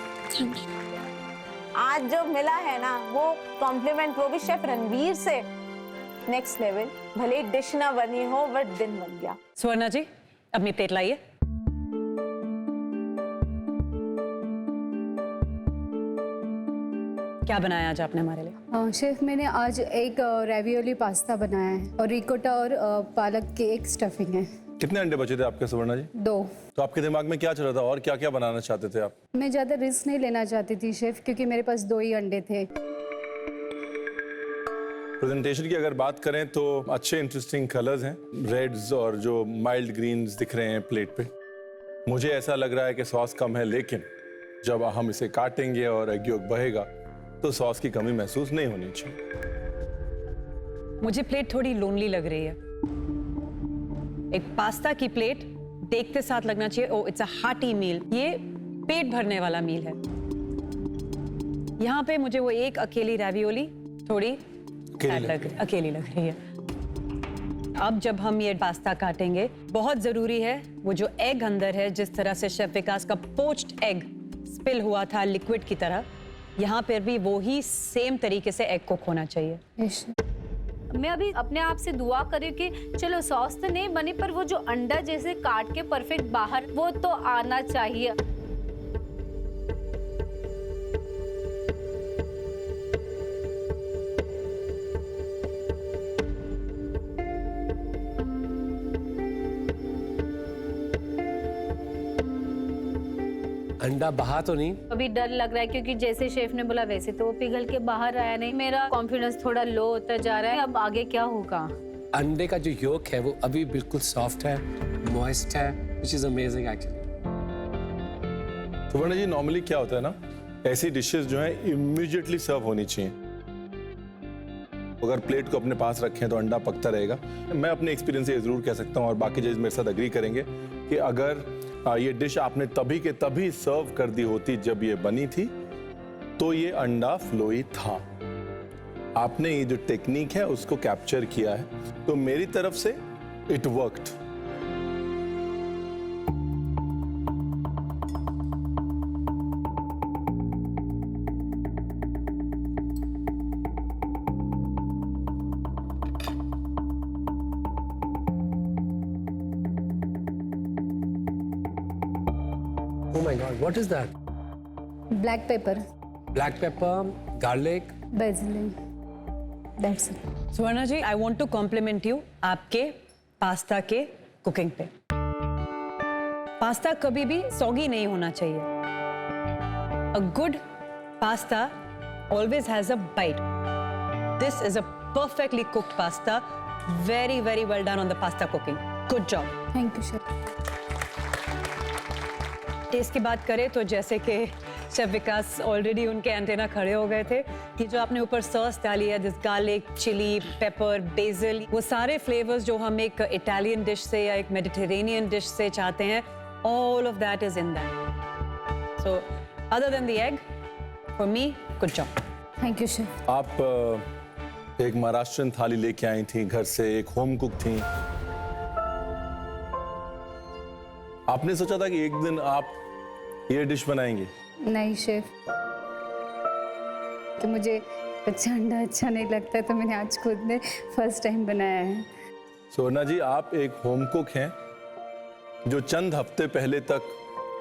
आज जो मिला है ना वो कॉम्प्लीमेंट, वो भी शेफ रणवीर से, नेक्स्ट लेवल। भले डिश ना बनी हो बट दिन बन गया। स्वर्णा जी, अपनी प्लेट लाइए। क्या बनाया आज आपने हमारे लिए? शेफ, मैंने आज एक रेवियोली पास्ता बनाया है और रिकोटा और पालक की एक स्टफिंग है। कितने अंडे बचे थे आपके सुवर्णा जी? 2। तो आपके दिमाग में क्या चल रहा था और क्या क्या बनाना चाहते थे आप? मैं ज़्यादा रिस्क नहीं लेना चाहती थी शेफ, क्योंकि मेरे पास 2 ही अंडे थे। प्रेजेंटेशन की अगर बात करें तो अच्छे इंटरेस्टिंग कलर्स हैं, रेड्स और जो माइल्ड ग्रीन्स दिख रहे हैं प्लेट पे। मुझे ऐसा लग रहा है कि सॉस कम है, लेकिन जब हम इसे काटेंगे और एग यolk बहेगा तो सॉस की कमी महसूस नहीं होनी चाहिए। मुझे प्लेट थोड़ी लोनली लग रही है। एक पास्ता की प्लेट देखते साथ लगना चाहिए ओ इट्स अ हार्टी मील, ये पेट भरने वाला मील है। यहाँ पे मुझे वो एक अकेली रैवियोली थोड़ी अकेली लग रही है। अब जब हम ये पास्ता काटेंगे, बहुत जरूरी है वो जो एग अंदर है, जिस तरह से शेफ विकास का पोच्ड एग स्पिल हुआ था लिक्विड की तरह, यहाँ पर भी वो ही सेम तरीके से एग कुक होना चाहिए। मैं अभी अपने आप से दुआ कर रही हूँ कि चलो सॉस तो नहीं बनी, पर वो जो अंडा जैसे काट के परफेक्ट बाहर, वो तो आना चाहिए। अंडा बहा तो नहीं? अभी डर लग रहा है क्योंकि जैसे शेफ ने बोला वैसे तो वो पिघल के बाहर आया नहीं। मेरा कॉन्फिडेंस थोड़ा लो होता जा रहा है। अब आगे क्या होगा? अंडे का जो योक है वो अभी बिल्कुल सॉफ्ट है, मॉइस्ट है, which is amazing actually। Suvarna ji, normally क्या होता है ना, ऐसी डिशेस जो है इमीडिएटली सर्व होनी चाहिए। अगर प्लेट को अपने पास रखें तो अंडा पकता रहेगा। मैं अपने एक्सपीरियंस से जरूर कह सकता हूँ और बाकी जज मेरे साथ अग्री करेंगे कि अगर ये डिश आपने तभी के तभी सर्व कर दी होती जब ये बनी थी तो ये अंडा फ्लोई था। आपने ये जो टेक्निक है उसको कैप्चर किया है, तो मेरी तरफ से it worked. Oh my God, what is that? Black pepper, Black pepper, garlic. Basil, that's it. Suvarna ji, I want to compliment you आपके पास्ता के कुकिंग पे। पास्ता कभी भी सॉगी नहीं होना चाहिए। A good pasta always has a bite. This is a perfectly cooked pasta. Very very well done on the pasta cooking. Good job. Thank you chef. Taste की बात करें तो जैसे कि शेफ विकास ऑलरेडी उनके एंटेना खड़े हो गए थे। ये जो आपने ऊपर सॉस डाली है, this garlic, chilli, pepper, basil, वो सारे फ्लेवर्स जो हम एक इटालियन डिश से या एक मेडिटेरेनियन डिश से चाहते हैं, all of that is in that. So other than the egg, for me, good job. Thank you chef. आप एक महाराष्ट्रन थाली लेके आई थी घर से, एक होम कुक थी। आपने सोचा था कि एक दिन आप ये डिश बनाएंगे? नहीं शेफ, तो मुझे कच्चा अंडा अच्छा नहीं लगता, तो मैंने आज खुद ने फर्स्ट टाइम बनाया है। सुवर्णा जी, आप एक होम कुक हैं जो चंद हफ्ते पहले तक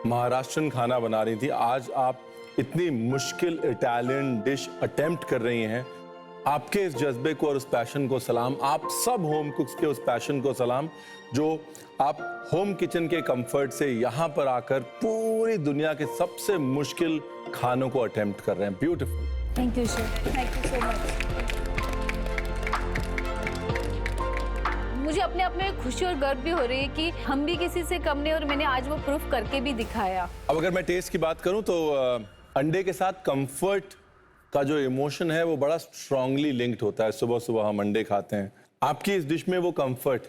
महाराष्ट्रन खाना बना रही थी। आज आप इतनी मुश्किल इटालियन डिश अटेम्प्ट कर रही हैं। आपके इस जज्बे को और उस पैशन को सलाम। आप सब होम कुक्स के उस पैशन को सलाम जो आप होम किचन के कंफर्ट से यहाँ पर आकर पूरी दुनिया के सबसे मुश्किल खानों को अटेम्प्ट कर रहे हैं। Beautiful. Thank you chef, thank you so much. मुझे अपने आप में खुशी और गर्व भी हो रही है कि हम भी किसी से कम नहीं और मैंने आज वो प्रूफ करके भी दिखाया। अब अगर मैं टेस्ट की बात करूं तो अंडे के साथ कंफर्ट का जो इमोशन है वो बड़ा स्ट्रांगली लिंक्ड होता है। सुबह सुबह हम अंडे खाते हैं। आपकी इस डिश में वो कंफर्ट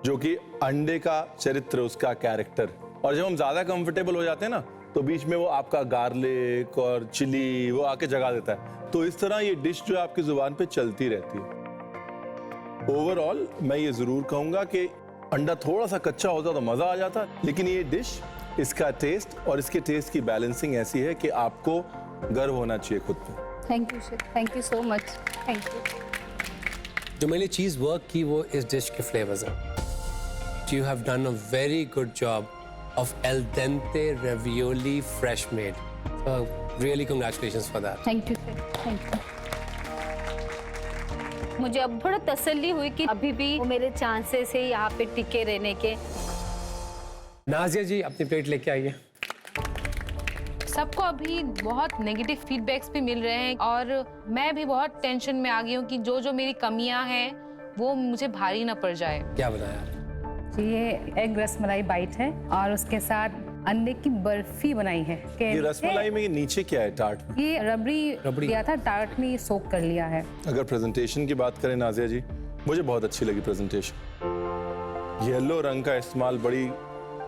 जो कि अंडे का चरित्र, उसका कैरेक्टर, और जब हम ज्यादा कंफर्टेबल हो जाते हैं ना तो बीच में वो आपका गार्लिक और चिली वो आके जगा देता है। तो इस तरह ये डिश जो है आपकी जुबान पे चलती रहती है। ओवरऑल मैं ये जरूर कहूंगा कि अंडा थोड़ा सा कच्चा होता तो मजा आ जाता, लेकिन ये डिश, इसका टेस्ट और इसके टेस्ट की बैलेंसिंग ऐसी है कि आपको गर्व होना चाहिए खुद पे। Thank you chef, thank you so much, thank you. जो मैंने चीज़ वर्क की वो इस डिश के फ्लेवर्स हैं। You have done a very good job of al dente ravioli fresh made. So really congratulations for that. Thank you sir, thank you. मुझे अब थोड़ा तसल्ली हुई कि अभी भी वो मेरे चांसेस है यहाँ पे टिके रहने के। नाजिया जी अपनी प्लेट लेके आइए। सबको अभी बहुत नेगेटिव फीडबैक्स भी मिल रहे हैं और मैं भी बहुत टेंशन में आ गई हूँ कि जो जो मेरी कमियां हैं वो मुझे भारी ना पड़ जाए। क्या बनाया आपने? ये एग रसमलाई बाइट है और उसके साथ अंडे की बर्फी बनाई है। ये रसमलाई में ये नीचे क्या है टार्ट में? ये रबड़ी दिया था, टार्ट में सोक कर लिया है। अगर प्रेजेंटेशन की बात करें नाजिया जी, मुझे बहुत अच्छी लगी प्रेजेंटेशन। येलो रंग का इस्तेमाल बड़ी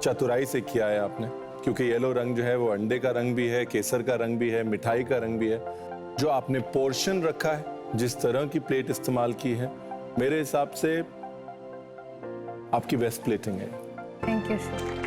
चतुराई से किया है आपने, क्योंकि येलो रंग जो है वो अंडे का रंग भी है, केसर का रंग भी है, मिठाई का रंग भी है। जो आपने पोर्शन रखा है, जिस तरह की प्लेट इस्तेमाल की है, मेरे हिसाब से आपकी बेस्ट प्लेटिंग है। Thank you sir.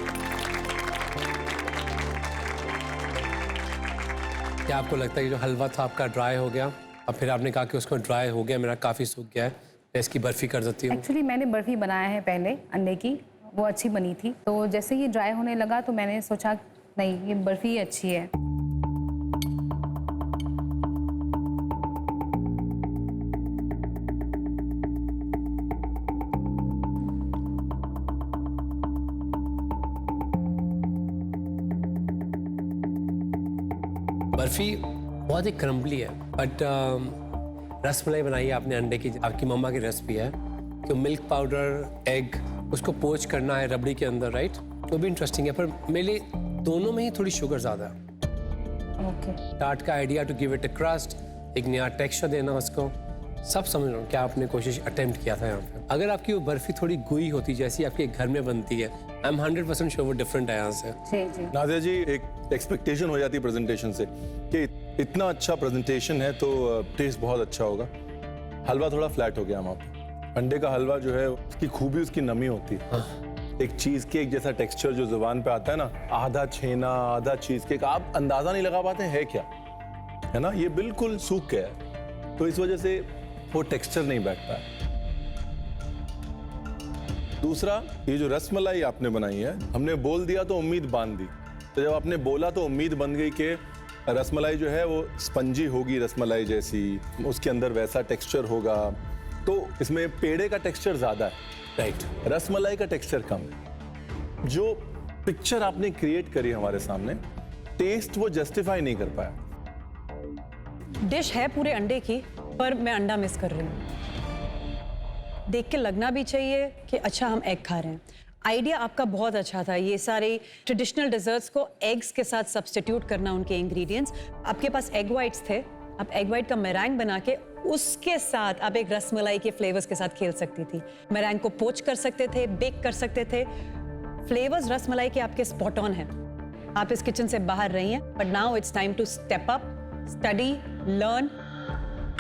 क्या आपको लगता है कि जो हलवा था आपका ड्राई हो गया और फिर आपने कहा कि उसको ड्राई हो गया, मेरा काफ़ी सूख गया है, मैं इसकी बर्फी कर देती हूँ? एक्चुअली मैंने बर्फी बनाया है पहले अंडे की, वो अच्छी बनी थी। तो जैसे ये ड्राई होने लगा तो मैंने सोचा नहीं, ये बर्फी अच्छी है। बर्फी बहुत ही क्रम्बली है, बट रसमलाई बनाई है आपने अंडे की, आपकी मम्मा की रेसिपी है। तो मिल्क पाउडर, एग, उसको पोच करना है रबड़ी के अंदर, राइट? तो भी इंटरेस्टिंग है, पर मेरे लिए दोनों में ही थोड़ी शुगर ज़्यादा है। ओके। टार्ट का idea to give it a crust, एक नया टेक्सचर देना उसको, सब समझ रहा हूँ क्या आपने कोशिश अटेम्प्ट किया था यहाँ पे। अगर आपकी वो बर्फी थोड़ी गुई होती जैसी आपके घर में बनती है, आई एम 100% श्योर वो डिफरेंट है यहाँ से। जी। नादिया जी, एक एक्सपेक्टेशन हो जाती है प्रेजेंटेशन से कि इतना अच्छा प्रेजेंटेशन है तो टेस्ट बहुत अच्छा होगा। हलवा थोड़ा फ्लैट हो गया वहाँ पे। अंडे का हलवा जो है उसकी खूबी उसकी नमी होती है। एक चीज केक जैसा टेक्सचर जो जुबान पे आता है ना, आधा छेना आधा चीज केक, आप अंदाजा नहीं लगा पाते है क्या, है ना? ये बिल्कुल सूख गया है, तो इस वजह से वो टेक्सचर नहीं बैठता है। दूसरा, ये जो रसमलाई आपने बनाई है, हमने बोल दिया तो उम्मीद बांध दी, तो जब आपने बोला तो उम्मीद बन गई कि रसमलाई जो है वो स्पंजी होगी, रसमलाई जैसी, उसके अंदर वैसा टेक्सचर होगा। तो इसमें पेड़े का टेक्सचर ज्यादा है, राइट? रसमलाई का टेक्सचर कम है। जो पिक्चर आपने क्रिएट करी हमारे सामने, टेस्ट वो जस्टिफाई नहीं कर पाया। डिश है पूरे अंडे की, पर मैं अंडा मिस कर रही हूँ। देख के लगना भी चाहिए कि अच्छा हम एग खा रहे हैं। आइडिया आपका बहुत अच्छा था, ये सारे ट्रेडिशनल डिजर्ट्स को एग्स के साथ सब्स्टिट्यूट करना, उनके इंग्रेडिएंट्स। आपके पास एग वाइट्स थे, आप एग वाइट का मेरैंग बना के उसके साथ आप एक रसमलाई के फ्लेवर्स के साथ खेल सकती थी। मेरैंग को पोच कर सकते थे, बेक कर सकते थे। फ्लेवर्स रसमलाई के आपके स्पॉट ऑन हैं। आप इस किचन से बाहर रही हैं, but now it's time to step up, study, learn.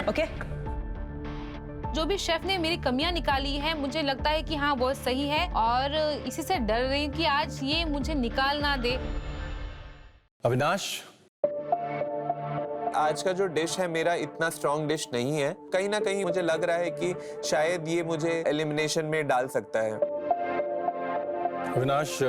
Okay? जो भी शेफ ने मेरी कमियां निकाली है, मुझे लगता है कि हाँ बहुत सही है, और इसी से डर रही हूँ कि आज ये मुझे निकाल ना दे। अविनाश, आज का जो डिश है मेरा इतना स्ट्रॉन्ग डिश नहीं है। कहीं ना कहीं मुझे लग रहा है कि शायद ये मुझे एलिमिनेशन में डाल सकता है। अविनाश,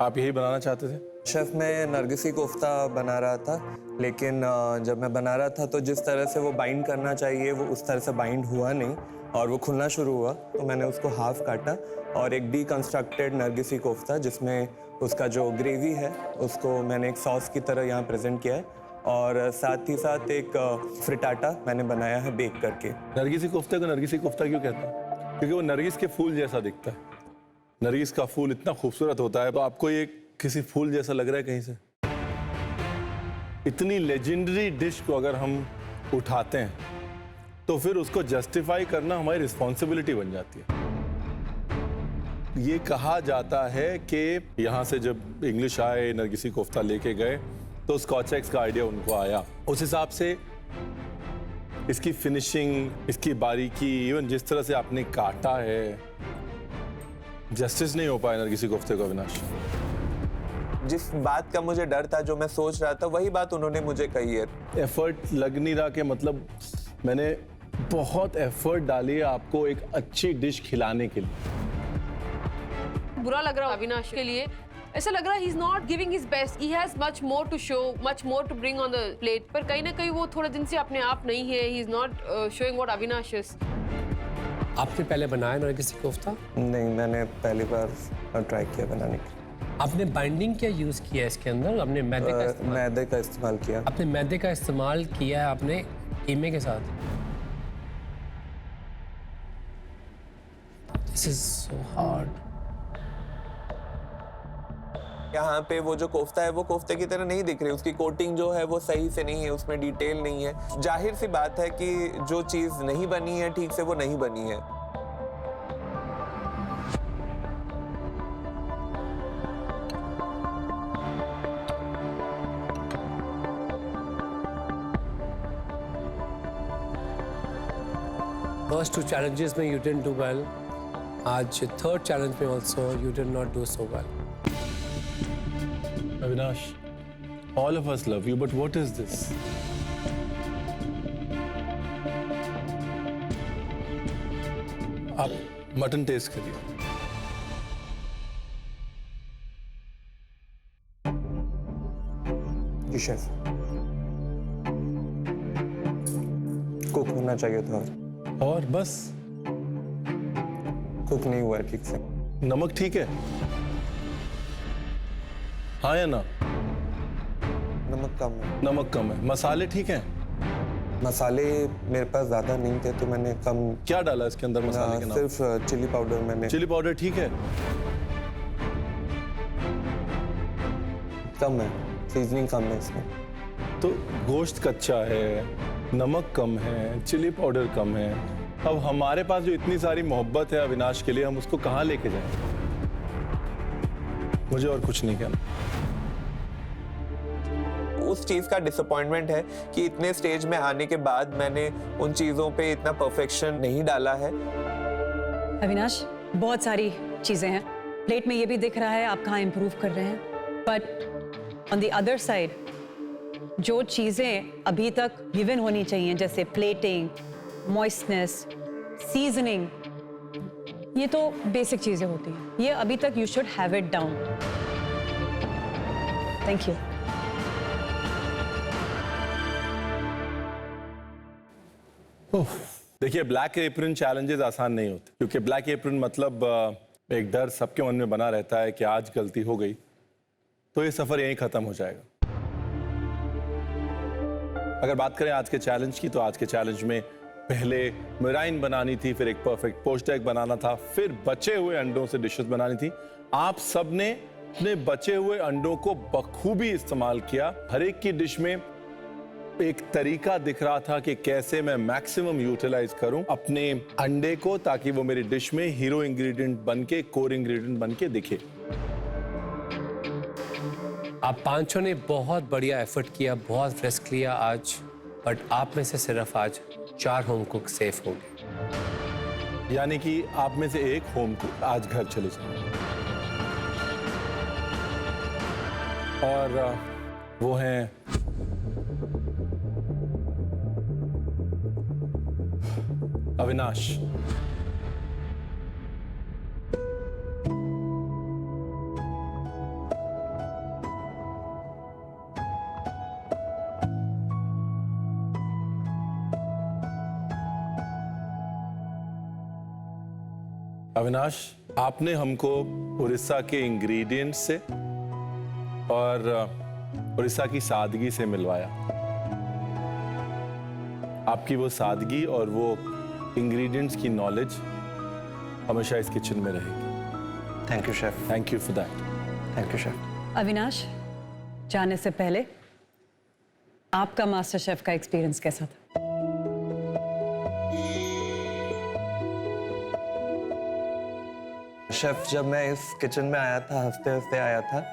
आप यही बनाना चाहते थे? शेफ, मैं नरगिसी कोफ्ता बना रहा था, लेकिन जब मैं बना रहा था तो जिस तरह से वो बाइंड करना चाहिए वो उस तरह से बाइंड हुआ नहीं और वो खुलना शुरू हुआ, तो मैंने उसको हाफ काटा और एक डीकंस्ट्रक्टेड नरगिसी कोफ्ता जिसमें उसका जो ग्रेवी है उसको मैंने एक सॉस की तरह यहाँ प्रेजेंट किया है और साथ ही साथ एक फ्रिटाटा मैंने बनाया है बेक करके। नरगिसी कोफ्ता को नरगिसी कोफ्ता क्यों कहते हैं? क्योंकि वो नरगिस के फूल जैसा दिखता है। नरगिस का फूल इतना खूबसूरत होता है, तो आपको ये किसी फूल जैसा लग रहा है कहीं से? इतनी लेजेंडरी डिश को अगर हम उठाते हैं तो फिर उसको जस्टिफाई करना हमारी रिस्पॉन्सिबिलिटी बन जाती है। ये कहा जाता है कि यहाँ से जब इंग्लिश आए, नरगिसी कोफ्ता लेके गए तो स्कॉच एग्स का आइडिया उनको आया। उस हिसाब से इसकी फिनिशिंग, इसकी बारीकी, इवन जिस तरह से आपने काटा है, जस्टिस नहीं हो पाया नरगिसी कोफ्ते को। अविनाश, जिस बात का मुझे डर था, जो मैं सोच रहा था, वही बात उन्होंने मुझे कही है। एफर्ट लग नहीं रहा कि मतलब मैंने बहुत एफर्ट डाली है आपको एक अच्छी डिश खिलाने के लिए। बुरा लग रहा है अविनाश के लिए। ऐसा लग रहा है he is not giving his best, he has much more to show, much more to bring on the plate, पर कहीं ना कहीं वो थोड़े दिन से अपने आप नहीं है। He is not showing what Avinash is. आपने पहले बनाया नरगिसी कोफ्ता? नहीं, मैंने पहली बार ट्राई किया बनाने की। आपने बाइंडिंग क्या यूज किया इसके अंदर? आपने मैदे का इस्तेमाल किया। आपने मैदे का इस्तेमाल किया है आपने कीमे के साथ? This is so hard. यहाँ पे वो जो कोफ्ता है वो कोफ्ते की तरह नहीं दिख रही, उसकी कोटिंग जो है वो सही से नहीं है, उसमें डिटेल नहीं है। जाहिर सी बात है कि जो चीज नहीं बनी है ठीक से वो नहीं बनी है। फर्स्ट टू चैलेंजेस में यू डिडंट डू वेल, आज थर्ड चैलेंज में also you did not do so well. Avinash, all of us love you, but what is this? आप मटन टेस्ट करिए। जी शेफ, कुक होना चाहिए था और बस कुक नहीं हुआ ठीक से। नमक ठीक है? हाँ या ना? नमक कम है। नमक कम है। मसाले ठीक हैं? मसाले मेरे पास ज्यादा नहीं थे तो मैंने कम। क्या डाला इसके अंदर मसाले के नाम? सिर्फ चिली पाउडर मैंने। चिली पाउडर ठीक है? कम है, सीजनिंग कम है इसमें। तो गोश्त कच्चा है, नमक कम है, चिली पाउडर कम है। अब हमारे पास जो इतनी सारी मोहब्बत है अविनाश के लिए, हम उसको कहाँ लेके जाएं? मुझे और कुछ नहीं कहना। उस चीज का डिसअपॉइंटमेंट है कि इतने स्टेज में आने के बाद मैंने उन चीजों पे इतना परफेक्शन नहीं डाला है। अविनाश, बहुत सारी चीजें हैं प्लेट में, ये भी दिख रहा है आप कहाँ इम्प्रूव कर रहे हैं, but on the other side जो चीजें अभी तक गिवन होनी चाहिए, जैसे प्लेटिंग, मॉइस्टनेस, सीजनिंग, ये तो बेसिक चीजें होती हैं, ये अभी तक you should have it down. Thank you. देखिए, ब्लैक एप्रन चैलेंजेस आसान नहीं होते, क्योंकि ब्लैक एप्रन मतलब एक डर सबके मन में बना रहता है कि आज गलती हो गई तो ये सफर यहीं खत्म हो जाएगा। अगर बात करें आज के चैलेंज की, तो आज के चैलेंज में पहले मेराइन बनानी थी, फिर एक परफेक्ट पोस्ट एग बनाना था, फिर बचे हुए अंडों से डिशेस बनानी थी। आप सबने अपने बचे हुए अंडों को बखूबी इस्तेमाल किया। हर एक की डिश में एक तरीका दिख रहा था कि कैसे मैं मैक्सिमम यूटिलाइज करूं अपने अंडे को, ताकि वो मेरी डिश में हीरो इंग्रेडिएंट बनके, कोर इंग्रेडिएंट बनके दिखे। आप पांचों ने बहुत बढ़िया एफर्ट किया, बहुत रिस्क लिया आज, बट आप में से सिर्फ आज 4 होम कुक सेफ हो गए। यानी कि आप में से एक होम कुक आज घर चले जाए, और वो हैं अविनाश, अविनाश, आपने हमको उड़ीसा के इंग्रेडिएंट्स से और उड़ीसा की सादगी से मिलवाया। आपकी वो सादगी और वो इंग्रेडिएंट्स की नॉलेज हमेशा इस किचन में रहेगी। Thank you chef. Thank you for that. Thank you chef. Avinash, जाने से पहले आपका मास्टर शेफ का एक्सपीरियंस कैसा था? शेफ, जब मैं इस किचन में आया था हंसते हंसते आया था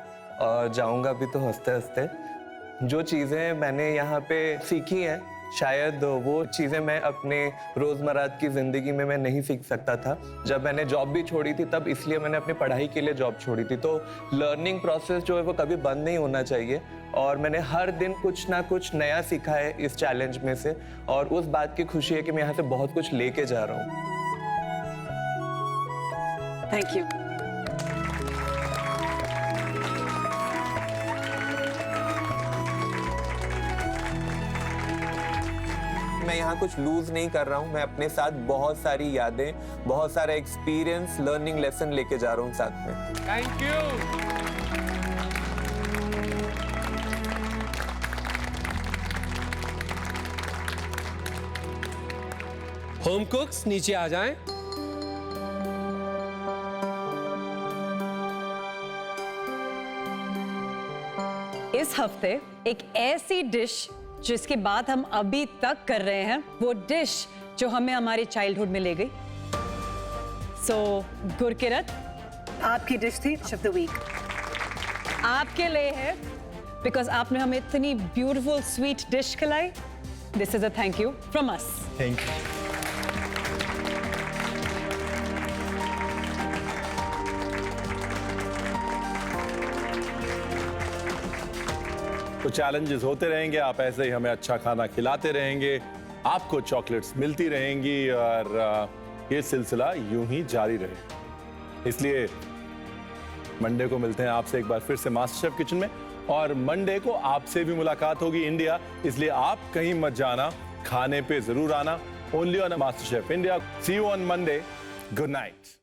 और जाऊंगा भी तो हंसते हंसते। जो चीज़ें मैंने यहाँ पे सीखी हैं शायद वो चीज़ें मैं अपने रोज़मर्रा की ज़िंदगी में मैं नहीं सीख सकता था। जब मैंने जॉब भी छोड़ी थी तब इसलिए मैंने अपनी पढ़ाई के लिए जॉब छोड़ी थी। तो लर्निंग प्रोसेस जो है वो कभी बंद नहीं होना चाहिए और मैंने हर दिन कुछ ना कुछ नया सीखा है इस चैलेंज में से और उस बात की खुशी है कि मैं यहाँ से बहुत कुछ लेके जा रहा हूँ। Thank you. मैं यहाँ कुछ लूज नहीं कर रहा हूँ। मैं अपने साथ बहुत सारी यादें, बहुत सारा एक्सपीरियंस, लर्निंग लेसन लेके जा रहा हूँ साथ में। Thank you. होम कुक्स नीचे आ जाएं। इस हफ्ते एक ऐसी डिश जिसकी बात हम अभी तक कर रहे हैं, वो डिश जो हमें हमारी चाइल्डहुड में ले गई। सो गुरकिरत, आपकी डिश थी डिश ऑफ द वीक। आपके लिए है बिकॉज आपने हमें इतनी ब्यूटीफुल स्वीट डिश खिलाई। This is a thank you from us. Thank you. तो चैलेंजेस होते रहेंगे, आप ऐसे ही हमें अच्छा खाना खिलाते रहेंगे, आपको चॉकलेट्स मिलती रहेंगी और ये सिलसिला यूं ही जारी रहे। इसलिए मंडे को मिलते हैं आपसे एक बार फिर से मास्टर शेफ किचन में और मंडे को आपसे भी मुलाकात होगी इंडिया, इसलिए आप कहीं मत जाना, खाने पे जरूर आना। Only on MasterChef India. See you on Monday. Good night.